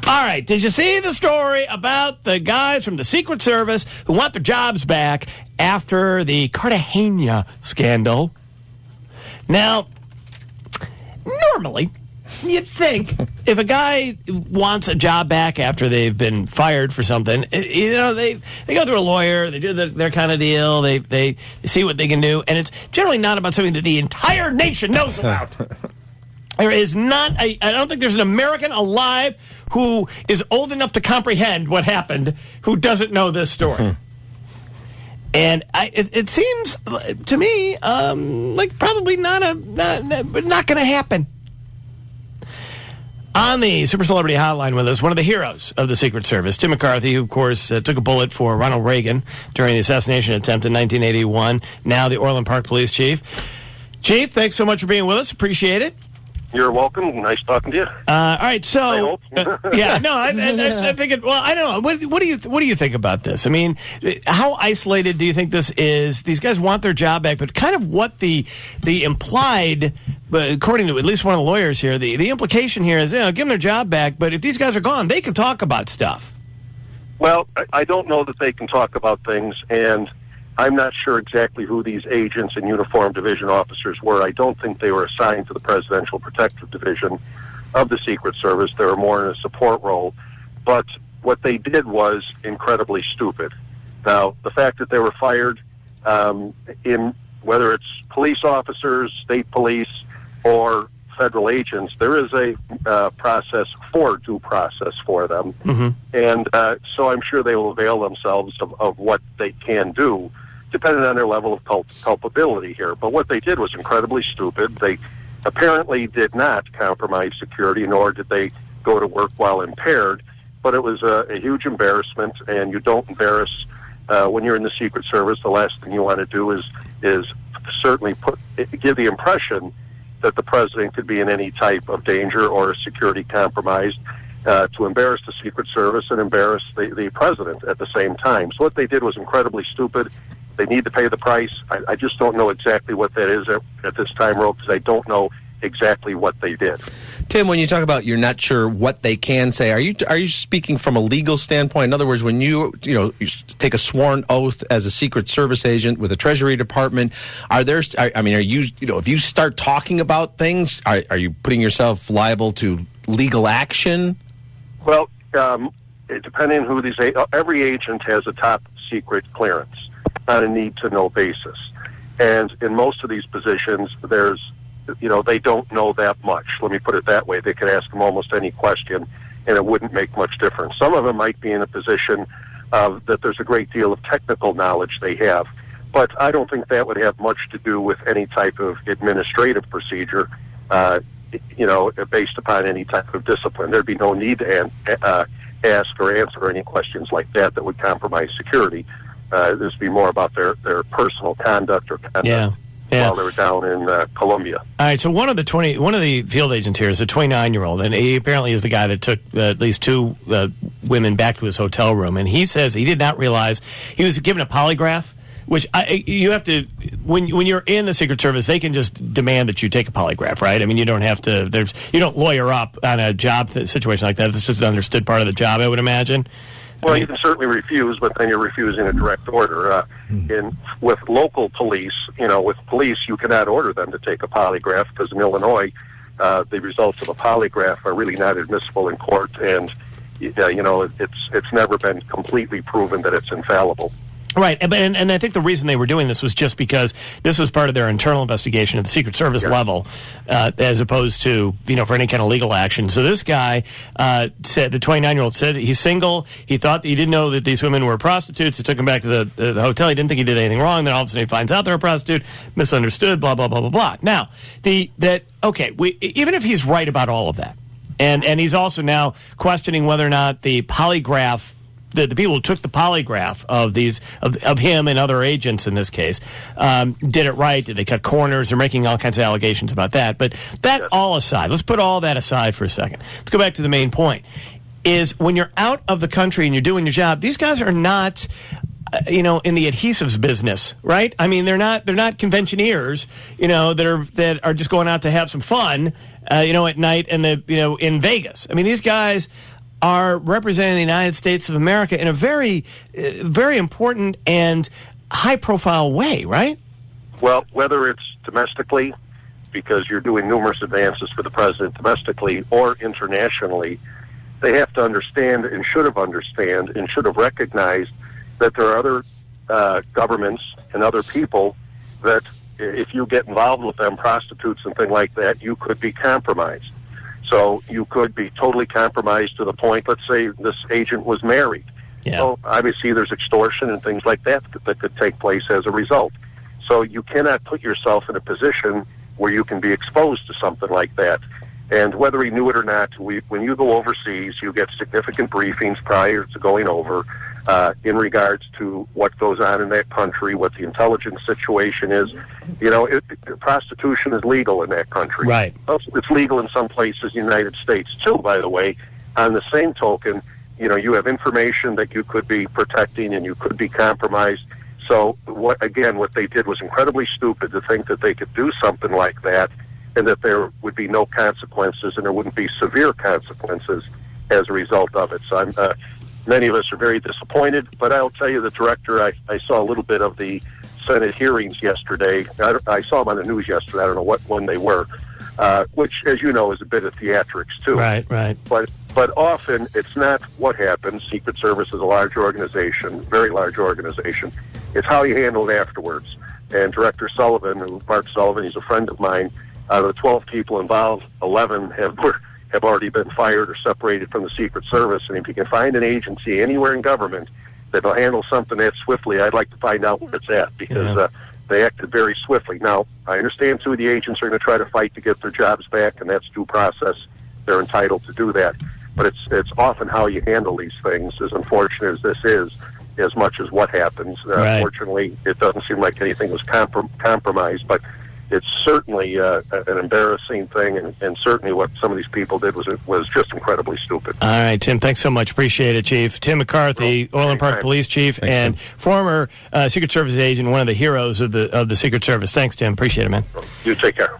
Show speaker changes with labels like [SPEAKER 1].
[SPEAKER 1] All right, did you see the story about the guys from the Secret Service who want their jobs back after the Cartagena scandal? Now, normally, you'd think if a guy wants a job back after they've been fired for something, they go through a lawyer, they do their kind of deal, they see what they can do, and it's generally not about something that the entire nation knows about. There is not I don't think there's an American alive who is old enough to comprehend what happened who doesn't know this story. And it seems to me like probably not going to happen. On the Super Celebrity Hotline with us, one of the heroes of the Secret Service, Tim McCarthy, who, of course, took a bullet for Ronald Reagan during the assassination attempt in 1981, now the Orland Park Police Chief. Chief, thanks so much for being with us. Appreciate it.
[SPEAKER 2] You're welcome. Nice talking to you.
[SPEAKER 1] All right, so I think well, I don't know. What do you think about this? I mean, how isolated do you think this is? These guys want their job back, but kind of what the implied, according to at least one of the lawyers here, the implication here is, give them their job back, but if these guys are gone, they can talk about stuff.
[SPEAKER 2] Well, I don't know that they can talk about things, and I'm not sure exactly who these agents and uniformed division officers were. I don't think they were assigned to the Presidential Protective Division of the Secret Service. They were more in a support role. But what they did was incredibly stupid. Now, the fact that they were fired, in whether it's police officers, state police, or federal agents, there is a process for due process for them. Mm-hmm. And so I'm sure they will avail themselves of what they can do, depending on their level of culpability here. But what they did was incredibly stupid. They apparently did not compromise security, nor did they go to work while impaired. But it was a huge embarrassment, and you don't embarrass when you're in the Secret Service. The last thing you want to do is certainly give the impression that the president could be in any type of danger or security compromised, to embarrass the Secret Service and embarrass the president at the same time. So what they did was incredibly stupid. They need to pay the price. I just don't know exactly what that is at this time, Ro, because I don't know exactly what they did.
[SPEAKER 3] Tim, when you talk about you're not sure what they can say, are you speaking from a legal standpoint? In other words, when you take a sworn oath as a Secret Service agent with the Treasury Department, are you if you start talking about things, are you putting yourself liable to legal action?
[SPEAKER 2] Well, depending on who every agent has a top secret clearance on a need-to-know basis. And in most of these positions, they don't know that much. Let me put it that way. They could ask them almost any question, and it wouldn't make much difference. Some of them might be in a position that there's a great deal of technical knowledge they have. But I don't think that would have much to do with any type of administrative procedure, based upon any type of discipline. There'd be no need to ask or answer any questions like that would compromise security. This would be more about their personal conduct or conduct while they were down in Colombia.
[SPEAKER 1] All right, so one of the field agents here is a 29-year-old, and he apparently is the guy that took at least two women back to his hotel room, and he says he did not realize he was given a polygraph, which you have to, when you're in the Secret Service, they can just demand that you take a polygraph, right? I mean, you don't have to, you don't lawyer up on a job situation like that. It's just an understood part of the job, I would imagine.
[SPEAKER 2] Well, you can certainly refuse, but then you're refusing a direct order. With local police, with police, you cannot order them to take a polygraph because in Illinois, the results of a polygraph are really not admissible in court, and it's never been completely proven that it's infallible.
[SPEAKER 1] Right, and I think the reason they were doing this was just because this was part of their internal investigation at the Secret Service level, as opposed to, for any kind of legal action. So this guy said, the 29-year-old said he's single. He thought he didn't know that these women were prostitutes. He took them back to the hotel. He didn't think he did anything wrong. Then all of a sudden he finds out they're a prostitute, misunderstood, blah, blah, blah, blah, blah. Now, even if he's right about all of that, and he's also now questioning whether or not the polygraph, the people who took the polygraph of him and other agents in this case did it right. Did they cut corners? They're making all kinds of allegations about that. But that all aside, let's put all that aside for a second. Let's go back to the main point. Is when you're out of the country and you're doing your job, these guys are not in the adhesives business, right? I mean, they're not conventioneers, that are just going out to have some fun, at night and in Vegas. I mean, these guys are representing the United States of America in a very, very important and high-profile way, right?
[SPEAKER 2] Well, whether it's domestically, because you're doing numerous advances for the president domestically, or internationally, they have to understand and should have recognized that there are other governments and other people that if you get involved with them, prostitutes and things like that, you could be compromised. So you could be totally compromised to the point, let's say this agent was married.
[SPEAKER 1] Yeah.
[SPEAKER 2] So obviously there's extortion and things like that that could take place as a result. So you cannot put yourself in a position where you can be exposed to something like that. And whether he knew it or not, when you go overseas, you get significant briefings prior to going over in regards to what goes on in that country, what the intelligence situation is. You know, prostitution is legal in that country.
[SPEAKER 1] Right.
[SPEAKER 2] It's legal in some places in the United States, too, by the way. On the same token, you know, you have information that you could be protecting and you could be compromised. So, what they did was incredibly stupid to think that they could do something like that and that there would be no consequences and there wouldn't be severe consequences as a result of it. So many of us are very disappointed, but I'll tell you, the director, I saw a little bit of the Senate hearings yesterday. I saw them on the news yesterday. I don't know what one they were, which, as you know, is a bit of theatrics, too.
[SPEAKER 1] Right.
[SPEAKER 2] But often it's not what happens. Secret Service is a large organization, very large organization. It's how you handle it afterwards. And Director Sullivan, Mark Sullivan, he's a friend of mine. Out of the 12 people involved, 11 have already been fired or separated from the Secret Service. And if you can find an agency anywhere in government that will handle something that swiftly, I'd like to find out where it's at, because they acted very swiftly. Now, I understand two of the agents are going to try to fight to get their jobs back, and that's due process. They're entitled to do that. But it's often how you handle these things, as unfortunate as this is, as much as what happens.
[SPEAKER 1] Right.
[SPEAKER 2] Fortunately, it doesn't seem like anything was compromised, but it's certainly an embarrassing thing, and certainly what some of these people did was just incredibly stupid.
[SPEAKER 1] All right, Tim, thanks so much. Appreciate it, Chief. Tim McCarthy, Orland Park Police Chief,
[SPEAKER 3] Thanks,
[SPEAKER 1] and
[SPEAKER 3] Tim.
[SPEAKER 1] Former Secret Service agent, one of the heroes of the Secret Service. Thanks, Tim. Appreciate it, man.
[SPEAKER 2] You take care.